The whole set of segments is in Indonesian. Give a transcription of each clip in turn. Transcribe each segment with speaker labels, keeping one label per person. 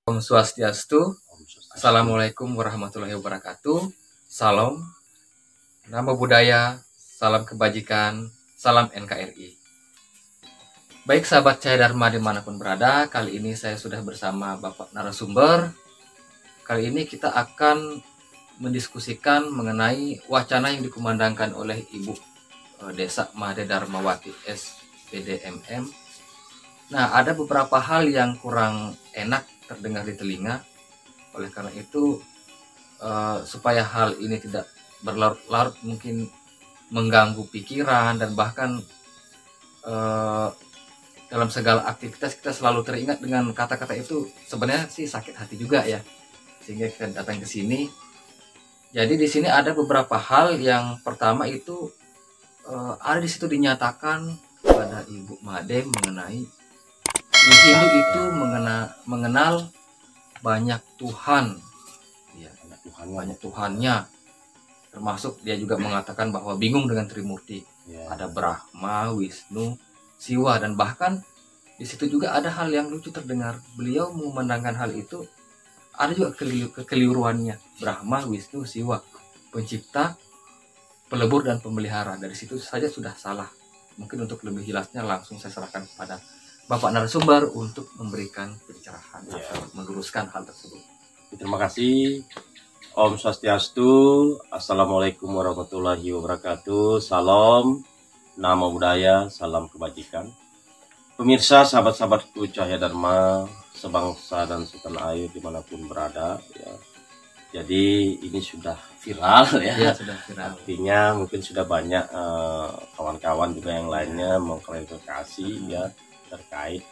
Speaker 1: Om Swastiastu. Assalamualaikum warahmatullahi wabarakatuh. Salam, nama budaya, salam kebajikan, salam NKRI. Baik sahabat Cahaya Dharma dimanapun berada, kali ini saya sudah bersama Bapak narasumber. Kali ini kita akan mendiskusikan mengenai wacana yang dikumandangkan oleh Ibu Desa Made Dharmawati SPDMM. Nah, ada beberapa hal yang kurang enak terdengar di telinga. Oleh karena itu, supaya hal ini tidak berlarut-larut, mungkin mengganggu pikiran dan bahkan dalam segala aktivitas kita selalu teringat dengan kata-kata itu, sebenarnya sih sakit hati juga ya, sehingga kita datang ke sini. Jadi di sini ada beberapa hal. Yang pertama itu ada di situ dinyatakan pada Ibu Made mengenai Hindu itu mengenal banyak Tuhan, ya, banyak Tuhannya. Termasuk dia juga mengatakan bahwa bingung dengan Trimurti, ada Brahma, Wisnu, Siwa, dan bahkan di situ juga ada hal yang lucu terdengar. Beliau mengumandangkan hal itu, ada juga kekeliruannya, Brahma, Wisnu, Siwa, pencipta, pelebur, dan pemelihara. Dari situ saja sudah salah. Mungkin untuk lebih jelasnya langsung saya serahkan kepada Bapak narasumber untuk memberikan pencerahan atau meluruskan hal tersebut.
Speaker 2: Terima kasih. Om Swastiastu. Assalamualaikum warahmatullahi wabarakatuh. Salam, nama budaya, salam kebajikan. Pemirsa, sahabat-sahabatku Cahaya Dharma, sebangsa dan setanah air dimanapun berada. Ya. Jadi ini sudah viral ya.
Speaker 1: Sudah viral.
Speaker 2: Artinya mungkin sudah banyak kawan-kawan juga yang lainnya mengklarifikasi ya terkait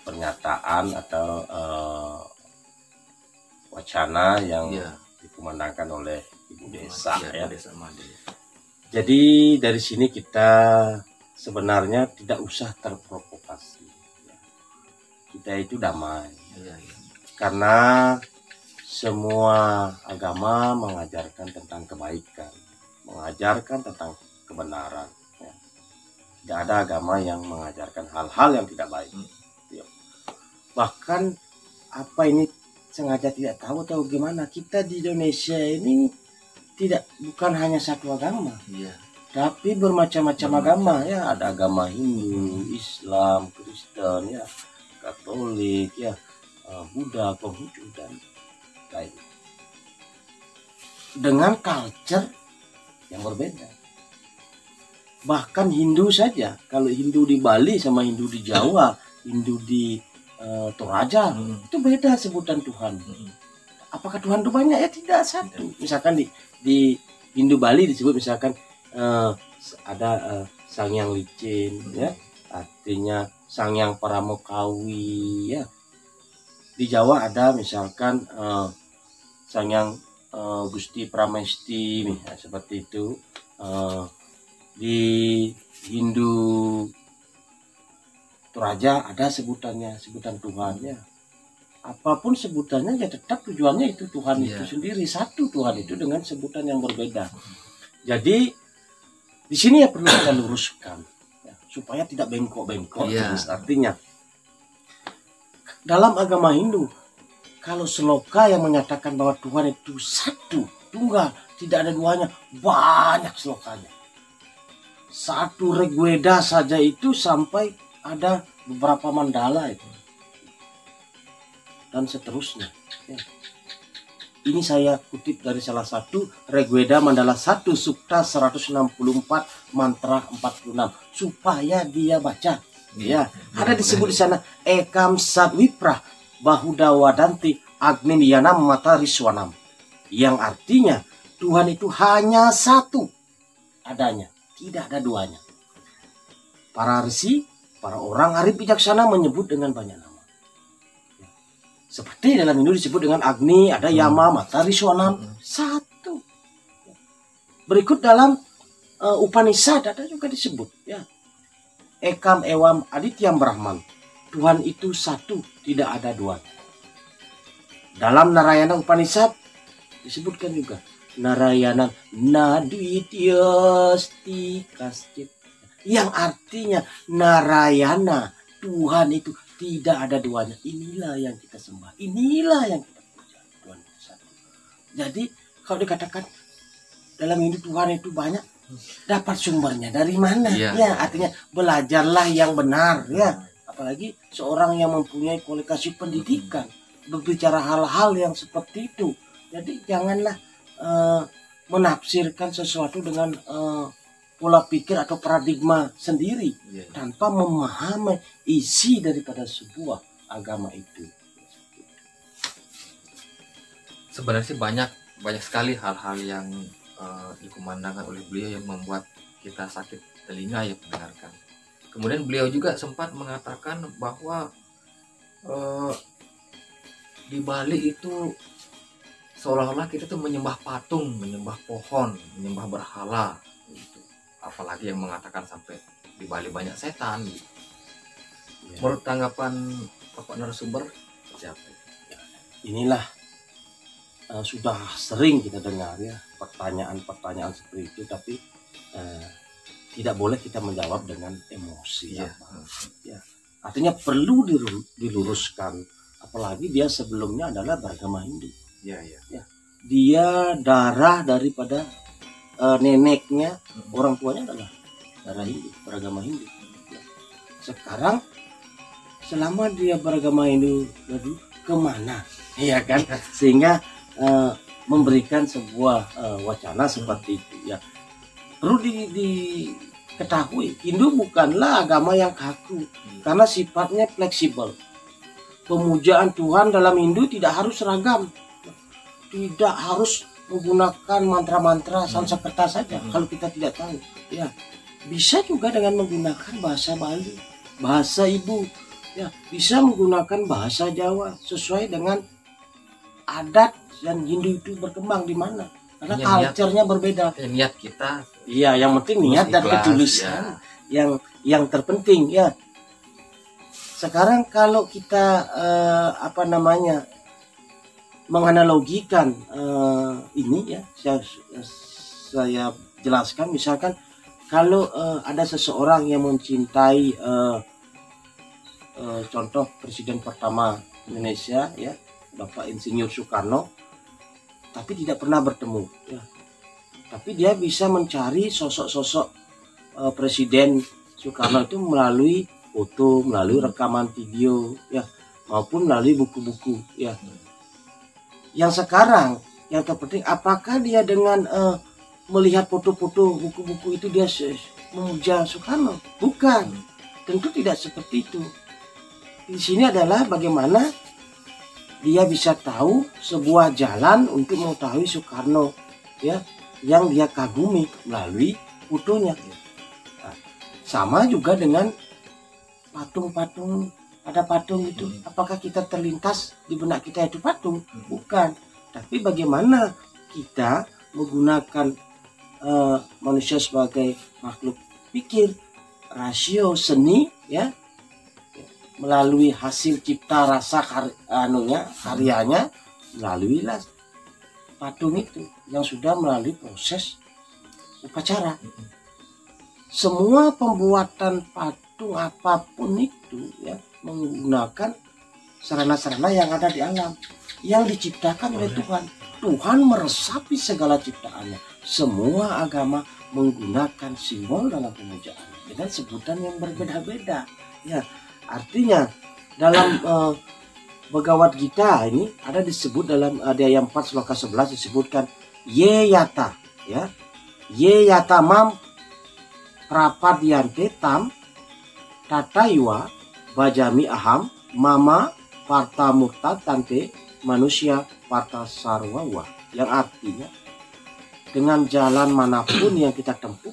Speaker 2: pernyataan atau wacana yang dikumandangkan oleh Ibu Desa ya.
Speaker 1: Desa Made.
Speaker 2: Jadi dari sini kita sebenarnya tidak usah terprovokasi. Ya. Kita itu damai. Karena semua agama mengajarkan tentang kebaikan, mengajarkan tentang kebenaran. Tidak ada agama yang mengajarkan hal-hal yang tidak baik. Bahkan apa ini sengaja tidak tahu atau gimana, kita di Indonesia ini bukan hanya satu agama, tapi bermacam-macam agama ya. Ada agama Hindu, Islam, Kristen ya, Katolik ya, Buddha, Konghucu dan lain. Dengan culture yang berbeda. Bahkan Hindu saja, kalau Hindu di Bali sama Hindu di Jawa, Hindu di Toraja, itu beda sebutan Tuhan. Apakah Tuhan itu banyak? Ya tidak, satu. Misalkan di Hindu Bali disebut misalkan ada Sang Hyang Licin, ya, artinya Sang Hyang Paramokawi, ya. Di Jawa ada misalkan Sang Hyang Gusti Pramesti, ya, seperti itu. Di Hindu Toraja ada sebutannya, sebutan Tuhan ya. Apapun sebutannya ya tetap tujuannya itu Tuhan itu sendiri, satu Tuhan itu dengan sebutan yang berbeda. Jadi di sini ya perlu kita luruskan ya, supaya tidak bengkok-bengkok. Artinya dalam agama Hindu, kalau sloka yang menyatakan bahwa Tuhan itu satu, tunggal, tidak ada duanya, banyak slokanya. Satu Rigveda saja itu sampai ada beberapa mandala itu. Dan seterusnya. Ya. Ini saya kutip dari salah satu Rigveda Mandala 1 Sukta 164 Mantra 46 supaya dia baca. Ya, ada disebut di sana Ekam Sadwipra Bahudawadanti Agniyanam Matariswanam, yang artinya Tuhan itu hanya satu adanya. Tidak ada duanya. Para risi, para orang arif bijaksana menyebut dengan banyak nama. Seperti dalam Hindu disebut dengan Agni, ada Yama, Matariswanam, satu. Berikut dalam Upanishad ada juga disebut. Ya. Ekam Ewam Adityam Brahman. Tuhan itu satu, tidak ada duanya. Dalam Narayana Upanishad disebutkan juga. Narayana Nadwityasti Kascit, yang artinya Narayana, Tuhan itu Tidak ada duanya. Inilah yang kita sembah. Inilah yang kita puja. Tuhan itu satu. Jadi kalau dikatakan dalam hidup Tuhan itu banyak, dapat sumbernya dari mana?
Speaker 1: Iya.
Speaker 2: Ya, artinya belajarlah yang benar. Ya, apalagi seorang yang mempunyai kualifikasi pendidikan berbicara hal-hal yang seperti itu. Jadi janganlah menafsirkan sesuatu dengan pola pikir atau paradigma sendiri tanpa memahami isi daripada sebuah agama itu.
Speaker 1: Sebenarnya sih banyak sekali hal-hal yang dikumandangkan oleh beliau yang membuat kita sakit telinga ya mendengarkan. Kemudian beliau juga sempat mengatakan bahwa di Bali itu seolah-olah kita tuh menyembah patung, menyembah pohon, menyembah berhala gitu. Apalagi yang mengatakan sampai di Bali banyak setan gitu. Menurut tanggapan Bapak narasumber seperti apa?
Speaker 2: Inilah sudah sering kita dengar ya pertanyaan-pertanyaan seperti itu, tapi tidak boleh kita menjawab dengan emosi. Ya. Artinya perlu diluruskan, apalagi dia sebelumnya adalah beragama Hindu. Ya. Dia darah daripada neneknya, orang tuanya adalah darah Hindu, beragama Hindu. Ya. Sekarang selama dia beragama Hindu, lalu kemana? Ya kan, sehingga memberikan sebuah wacana seperti itu. Ya, perlu diketahui, Hindu bukanlah agama yang kaku, karena sifatnya fleksibel. Pemujaan Tuhan dalam Hindu tidak harus seragam, tidak harus menggunakan mantra-mantra Sanskerta saja. Kalau kita tidak tahu, ya bisa juga dengan menggunakan bahasa Bali, bahasa ibu, ya bisa menggunakan bahasa Jawa sesuai dengan adat dan Hindu itu berkembang di mana, karena culture-nya berbeda.
Speaker 1: Niat kita,
Speaker 2: iya, yang penting niat dan ketulusan yang terpenting ya. Sekarang kalau kita menganalogikan ini ya, saya jelaskan. Misalkan kalau ada seseorang yang mencintai contoh Presiden pertama Indonesia ya, Bapak Insinyur Soekarno, tapi tidak pernah bertemu ya. Tapi dia bisa mencari sosok-sosok Presiden Soekarno itu melalui foto, melalui rekaman video ya, maupun melalui buku-buku ya. Yang sekarang yang terpenting, apakah dia dengan melihat foto-foto, buku-buku itu dia memuja Soekarno? Bukan, tentu tidak seperti itu. Di sini adalah bagaimana dia bisa tahu sebuah jalan untuk mengetahui Soekarno ya, yang dia kagumi melalui fotonya. Nah, sama juga dengan patung-patung, ada patung itu, apakah kita terlintas di benak kita itu patung? Bukan, tapi bagaimana kita menggunakan manusia sebagai makhluk pikir, rasio seni ya, melalui hasil cipta rasa karyanya, melalui patung itu yang sudah melalui proses upacara. Semua pembuatan patung apapun itu ya menggunakan sarana-sarana yang ada di alam, yang diciptakan oleh Tuhan. Tuhan meresapi segala ciptaannya. Semua agama menggunakan simbol dalam pemujaan dengan sebutan yang berbeda-beda ya. Artinya dalam Bhagavad Gita ini ada disebut dalam Adhyaya 4 sloka 11 disebutkan ye yata ya, ye yata mam prapadyante tam tataywa bajami aham mama parta murta tante manusia parta sarwawa, yang artinya dengan jalan manapun yang kita tempuh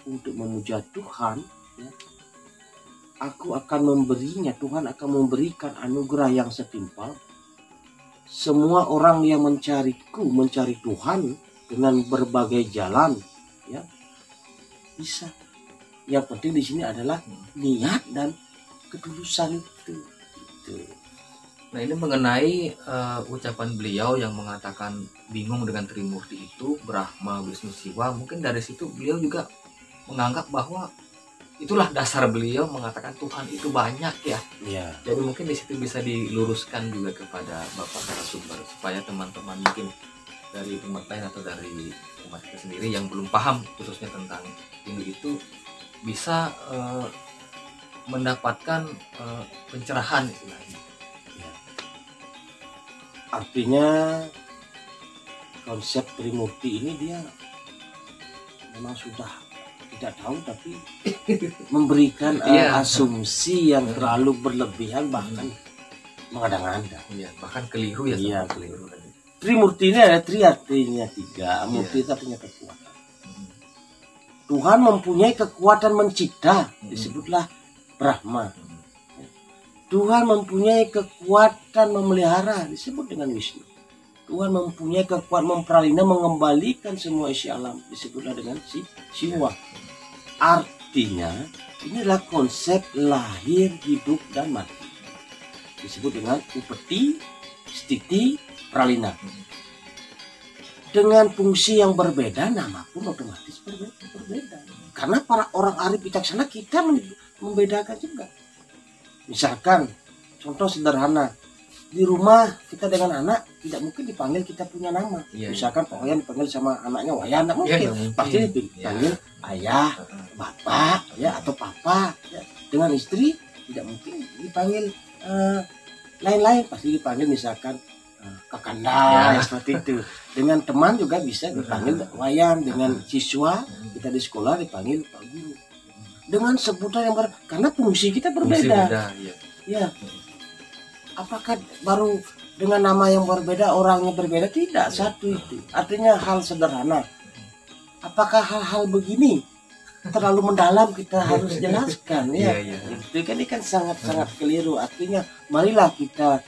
Speaker 2: untuk memuja Tuhan ya, aku akan memberinya, Tuhan akan memberikan anugerah yang setimpal. Semua orang yang mencariku, mencari Tuhan dengan berbagai jalan, ya bisa. Yang penting di sini adalah niat dan ketulusan itu.
Speaker 1: Nah, ini mengenai ucapan beliau yang mengatakan bingung dengan Trimurti itu, Brahma, Wisnu, Siwa. Mungkin dari situ beliau juga menganggap bahwa itulah dasar beliau mengatakan Tuhan itu banyak ya.
Speaker 2: Iya.
Speaker 1: Jadi mungkin di situ bisa diluruskan juga kepada Bapak narasumber supaya teman-teman mungkin dari umat lain atau dari umat kita sendiri yang belum paham khususnya tentang Hindu itu bisa mendapatkan pencerahan istilahnya.
Speaker 2: Ya. Artinya konsep Trimurti ini dia memang sudah tidak tahu tapi memberikan asumsi yang terlalu berlebihan bahkan mengada-ngada.
Speaker 1: Iya, bahkan keliru ya.
Speaker 2: Iya,
Speaker 1: keliru.
Speaker 2: Trimurti ini ada tri artinya 3. Murti itu artinya kekuatan. Tuhan mempunyai kekuatan mencipta, disebutlah Brahma. Tuhan mempunyai kekuatan memelihara, disebut dengan Wisnu. Tuhan mempunyai kekuatan memperalina, mengembalikan semua isi alam, disebutlah dengan Siwa. Artinya inilah konsep lahir, hidup, dan mati, disebut dengan upeti, stiti, pralina. Dengan fungsi yang berbeda, nama pun otomatis berbeda. Karena para orang arif bijaksana kita membedakan juga. Misalkan contoh sederhana, di rumah kita dengan anak tidak mungkin dipanggil kita punya nama. Misalkan Pak Wayan dipanggil sama anaknya Wayan, tidak mungkin. Pasti dipanggil ayah, bapak, ya, atau papa. Ya. Dengan istri tidak mungkin dipanggil lain-lain, pasti dipanggil misalkan kakanda, seperti itu. Dengan teman juga bisa dipanggil Wayan, dengan siswa kita di sekolah dipanggil Pak Guru. Dengan sebutan yang karena fungsi kita berbeda. Ya. Apakah baru dengan nama yang berbeda orangnya berbeda? Tidak, satu itu. Artinya hal sederhana. Apakah hal-hal begini terlalu mendalam kita harus jelaskan ya? Itu kan ini kan sangat-sangat keliru. Artinya marilah kita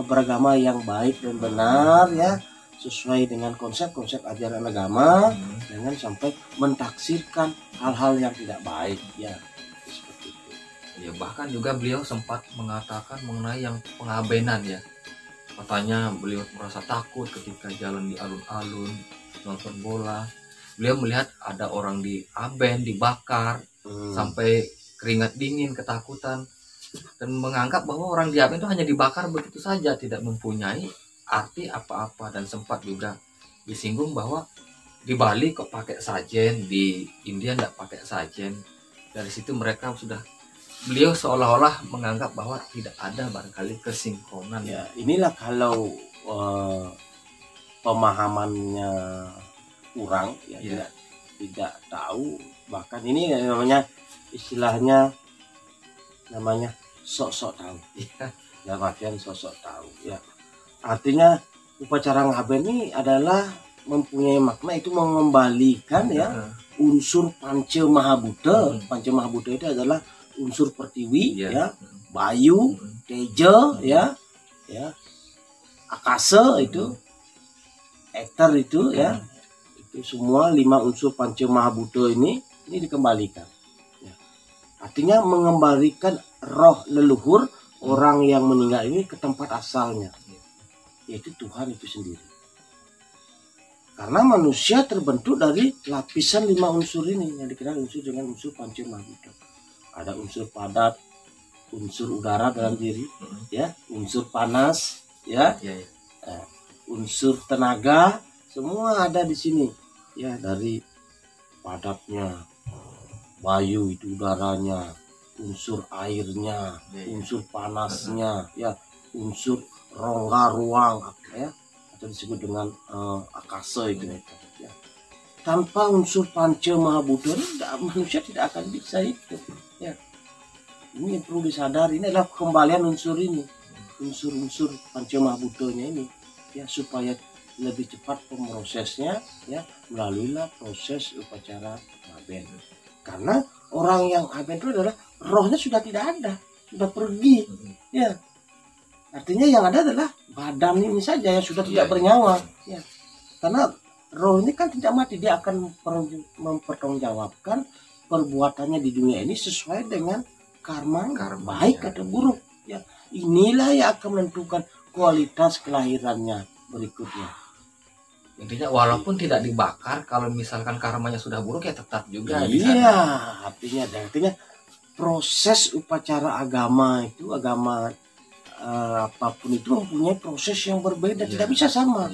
Speaker 2: beragama yang baik dan benar ya, sesuai dengan konsep-konsep ajaran agama, jangan sampai mentaksirkan hal-hal yang tidak baik ya.
Speaker 1: Ya, bahkan juga beliau sempat mengatakan mengenai yang pengabenan ya. Katanya beliau merasa takut ketika jalan di alun-alun, nonton bola. Beliau melihat ada orang di aben, dibakar, sampai keringat dingin, ketakutan. Dan menganggap bahwa orang di aben itu hanya dibakar begitu saja, tidak mempunyai arti apa-apa. Dan sempat juga disinggung bahwa di Bali kok pakai sajen, di India tidak pakai sajen. Dari situ mereka sudah, beliau seolah-olah menganggap bahwa tidak ada barangkali kesinkronan.
Speaker 2: Ya, inilah kalau pemahamannya kurang ya, tidak tahu, bahkan ini namanya istilahnya namanya sok-sok tahu. Ya, artian sok-sok tahu ya. Artinya upacara ngaben ini adalah mempunyai makna itu mengembalikan ya unsur Panca Mahabhuta. Panca Mahabhuta itu adalah unsur pertiwi ya, bayu, teja ya, akasa itu, eter itu ya, itu semua 5 unsur Panca Mahabhuta ini dikembalikan. Ya. Artinya mengembalikan roh leluhur orang yang meninggal ini ke tempat asalnya, yaitu Tuhan itu sendiri. Karena manusia terbentuk dari lapisan 5 unsur ini yang dikenal unsur dengan unsur Panca Mahabhuta. Ada unsur padat, unsur udara dalam diri, ya, unsur panas, ya, unsur tenaga, semua ada di sini, ya, dari padatnya, bayu itu udaranya, unsur airnya, unsur panasnya, ya, unsur rongga ruang, ya, atau disebut dengan akasa itu, ya. Tanpa unsur Panca Mahabhuta manusia tidak akan bisa itu ya. Ini yang perlu disadari, ini adalah kembalian unsur ini, unsur-unsur Panca Mahabhutanya ini ya, supaya lebih cepat pemrosesnya ya, melaluilah proses upacara ngaben. Karena orang yang ngaben itu adalah rohnya sudah tidak ada, sudah pergi ya. Artinya yang ada adalah badan ini saja yang sudah tidak bernyawa ya. Karena roh ini kan tidak mati, dia akan mempertanggungjawabkan perbuatannya di dunia ini sesuai dengan karma baik atau buruk ya. Inilah yang akan menentukan kualitas kelahirannya berikutnya.
Speaker 1: Intinya walaupun tidak dibakar, kalau misalkan karmanya sudah buruk ya tetap juga.
Speaker 2: Iya, artinya proses upacara agama itu, apapun itu mempunyai proses yang berbeda, tidak bisa sama.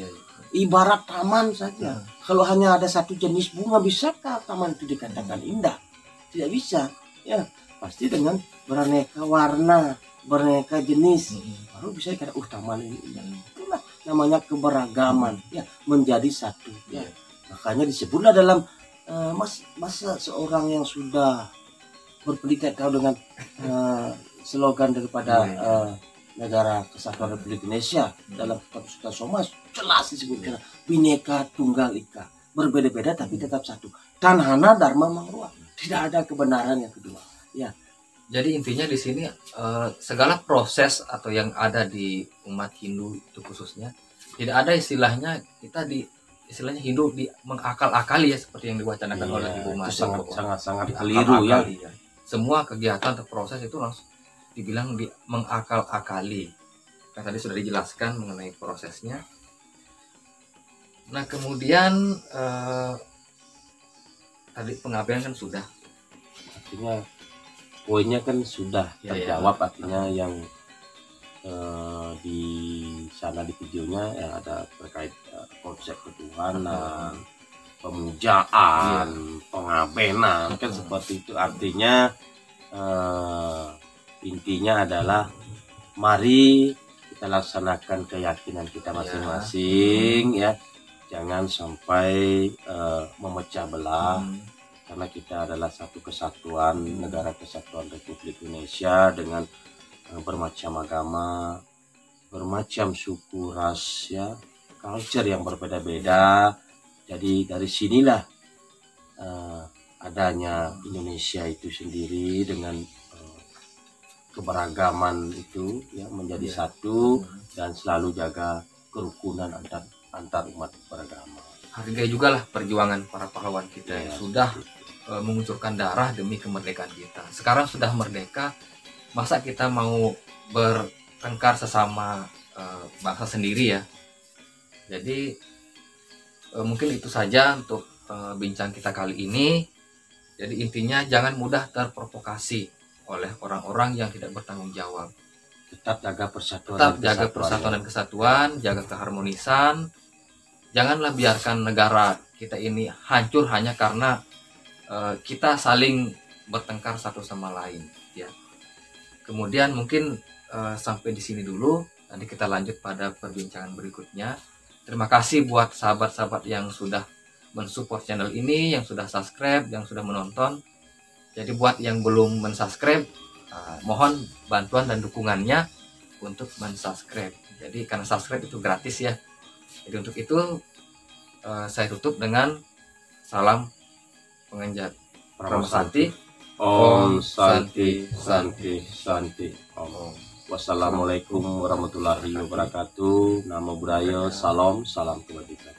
Speaker 2: Ibarat taman saja, kalau hanya ada satu jenis bunga, bisakah taman itu dikatakan indah? Tidak bisa. Ya, pasti dengan beraneka warna, beraneka jenis, baru bisa dikatakan taman ini indah. Itulah namanya keberagaman, ya, menjadi satu. Ya. Makanya disebutlah dalam masa seorang yang sudah berpendidikan tahu dengan slogan daripada Negara Kesatuan Republik Indonesia dalam Kitab Suta Somas jelas disebutkan Bhinneka Tunggal Ika, berbeda-beda tapi tetap satu. Tanhana Dharma Mangruah, tidak ada kebenaran yang kedua. Ya.
Speaker 1: Jadi intinya di sini segala proses atau yang ada di umat Hindu itu khususnya tidak ada istilahnya istilahnya Hindu mengakal-akali ya, seperti yang diwacanakan oleh Ibu Mas.
Speaker 2: Sangat keliru ya.
Speaker 1: Semua kegiatan atau proses itu langsung dibilang mengakal-akali. Kan tadi sudah dijelaskan mengenai prosesnya. Nah kemudian tadi pengabdian kan sudah.
Speaker 2: Artinya poinnya kan sudah terjawab. Artinya yang di sana di videonya yang ada terkait konsep ketuhanan, pemujaan, pengabenan kan seperti itu. Artinya intinya adalah mari kita laksanakan keyakinan kita masing-masing ya, jangan sampai memecah belah, karena kita adalah satu kesatuan, negara kesatuan Republik Indonesia dengan bermacam agama, bermacam suku, ras ya, culture yang berbeda-beda. Jadi dari sinilah adanya Indonesia itu sendiri dengan keberagaman itu ya, menjadi satu dan selalu jaga kerukunan antar umat beragama.
Speaker 1: Hargai juga lah perjuangan para pahlawan kita yang sudah mengucurkan darah demi kemerdekaan kita. Sekarang sudah merdeka, masa kita mau bertengkar sesama bangsa sendiri ya. Jadi mungkin itu saja untuk bincang kita kali ini. Jadi intinya jangan mudah terprovokasi oleh orang-orang yang tidak bertanggung jawab.
Speaker 2: Tetap jaga persatuan.
Speaker 1: Tetap jaga persatuan dan kesatuan, jaga keharmonisan. Janganlah biarkan negara kita ini hancur hanya karena kita saling bertengkar satu sama lain. Ya. Kemudian mungkin sampai di sini dulu. Nanti kita lanjut pada perbincangan berikutnya. Terima kasih buat sahabat-sahabat yang sudah mensupport channel ini, yang sudah subscribe, yang sudah menonton. Jadi buat yang belum mensubscribe, mohon bantuan dan dukungannya untuk mensubscribe. Jadi karena subscribe itu gratis ya. Jadi untuk itu saya tutup dengan salam penganjat Pramu Santi.
Speaker 2: Om Santi Santi Santi Om. Wassalamualaikum warahmatullahi wabarakatuh. Namo Buddhaya. Salam kebajikan.